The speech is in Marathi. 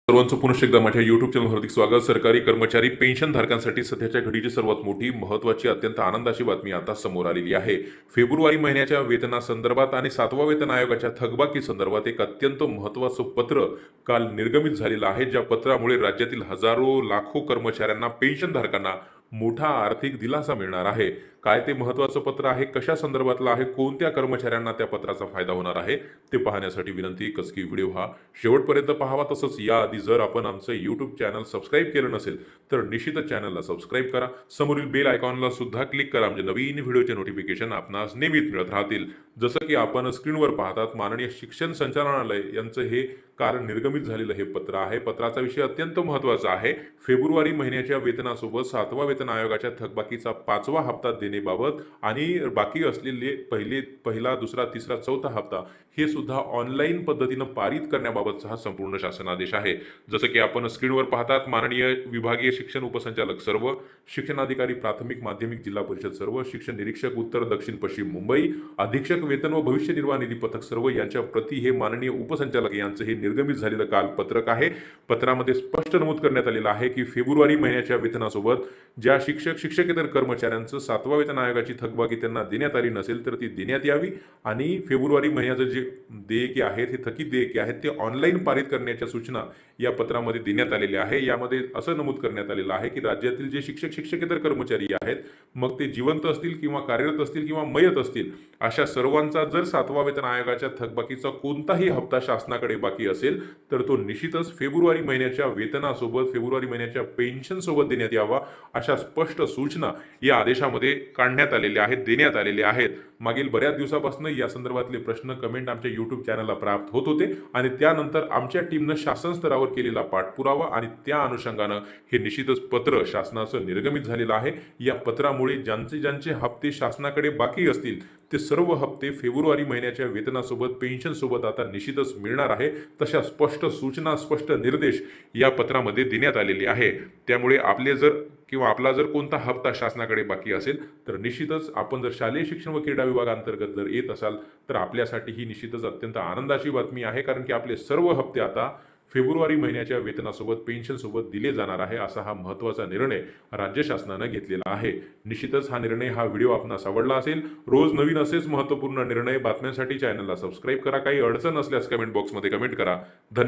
सर्वांचं पुनश्च एकदा माझ्या YouTube चॅनल हार्दिक स्वागत। सरकारी कर्मचारी पेन्शन धारकांसाठी सध्याच्या घडीची सर्वात मोठी महत्त्वाची अत्यंत आनंदाची बातमी आता समोर आलेली आहे। फेब्रुवारी महिन्याच्या वेतनासंदर्भात आणि 7वा वेतन आयोगाच्या थकबाकी संदर्भात एक अत्यंत महत्त्वाचं पत्र काल निर्गमित झालेलं आहे, ज्या पत्रामुळे राज्यातील हजारो लाखो कर्मचाऱ्यांना पेन्शन धारकांना मोठा आर्थिक दिलासा मिळणार आहे। काय ते महत्त्वाचं पत्र आहे, कशा संदर्भातलं आहे, कोणत्या कर्मचाऱ्यांना त्या पत्राचा फायदा होणार आहे ते पाहण्यासाठी विनंती की व्हिडिओ हा शेवटपर्यंत पाहावा। तसंच याआधी जर आपण आमचं YouTube चॅनल सबस्क्राईब केलं नसेल तर निश्चितच चॅनलला सबस्क्राईब करा, समोरील बेल आयकॉनला सुद्धा क्लिक करा, म्हणजे नवीन व्हिडिओचे नोटिफिकेशन आपणास नेहमीच मिळत राहतील। जसं की आपण स्क्रीनवर पाहतात, माननीय शिक्षण संचालनालय यांचं हे काल निर्गमित झालेलं हे पत्र आहे। पत्राचा विषय अत्यंत महत्त्वाचा आहे। फेब्रुवारी महिन्याच्या वेतनासोबत 7वा वेतन आयोगाच्या थकबाकीचा 5वा हप्ता देण्याबाबत आणि बाकी असलेले पहिला, दुसरा, तिसरा, चौथा हप्ता हे सुद्धा ऑनलाईन पद्धतीनं पारित करण्याबाबतचा हा संपूर्ण शासनादेश आहे। जसं की आपण स्क्रीनवर पाहतात, माननीय विभागीय शिक्षण उपसंचालक सर्व, शिक्षणाधिकारी प्राथमिक माध्यमिक जिल्हा परिषद सर्व, शिक्षण निरीक्षक उत्तर दक्षिण पश्चिम मुंबई, अधीक्षक वेतन व भविष्य निर्वाह निधी पथक सर्व यांच्या प्रति हे माननीय उपसंचालक यांचं हे निर्गमित झालेलं काल पत्रक आहे। पत्रामध्ये स्पष्ट नमूद करण्यात आलेलं आहे की फेब्रुवारी महिन्याच्या वेतनासोबत ज्या शिक्षकेतर कर्मचाऱ्यांचं 7वा वेतन आयोगाची थकबाकी त्यांना देण्यात आली नसेल तर ती देण्यात यावी आणि फेब्रुवारी महिन्याचं जे देयके आहेत, हे थकीत देयके आहेत, ते ऑनलाईन पारित करण्याच्या सूचना या पत्रामध्ये देण्यात आलेल्या आहे। यामध्ये असं नमूद करण्यात आलेलं आहे की राज्यातील जे शिक्षकेतर कर्मचारी आहेत, मग ते जिवंत असतील किंवा कार्यरत असतील किंवा मयत असतील, अशा सर्वांचा जर 7वा वेतन आयोगाच्या थकबाकीचा कोणताही हप्ता शासनाकडे बाकी असेल तर तो निश्चितच फेब्रुवारी महिन्याच्या वेतनासोबत, फेब्रुवारी महिन्याच्या पेन्शन सोबत देण्यात यावा, अशा स्पष्ट सूचना या आदेशामध्ये काढण्यात आलेल्या आहेत, देण्यात आलेल्या आहेत। मागील बऱ्याच दिवसापासून या संदर्भातले प्रश्न कमेंट आमच्या YouTube चॅनलला प्राप्त होत होते आणि त्यानंतर आमच्या टीमनं शासन स्तरावर केलेला पाठपुरावा आणि त्या अनुषंगानं हे निश्चितच पत्र शासनाचं निर्गमित झालेलं आहे। या पत्रामुळे ज्यांचे हप्ते शासनाकडे बाकी असतील ते सर्व हप्ते फेब्रुवारी महिन्याच्या वेतनासोबत, पेन्शनसोबत आता निश्चितच मिळणार आहे। तशा स्पष्ट सूचना, स्पष्ट निर्देश या पत्रामध्ये देण्यात आलेले आहे। त्यामुळे आपला जर कोणता हप्ता शासनाकडे बाकी असेल तर निश्चितच आपण जर शालेय शिक्षण व क्रीडा विभागांतर्गत जर येत असाल तर आपल्यासाठी ही निश्चितच अत्यंत आनंदाची बातमी आहे, कारण की आपले सर्व हप्ते आता फेब्रुवारी महिन्याच्या वेतनासोबत, पेन्शनसोबत दिले जाणार आहे, असा हा महत्त्वाचा निर्णय राज्य शासनानं घेतलेला आहे। निश्चितच हा व्हिडिओ आपणास आवडला असेल। रोज नवीन असेच महत्त्वपूर्ण निर्णय बातम्यांसाठी चॅनलला सबस्क्राईब करा। काही अडचण असल्यास कमेंट बॉक्समध्ये कमेंट करा। धन्यवाद।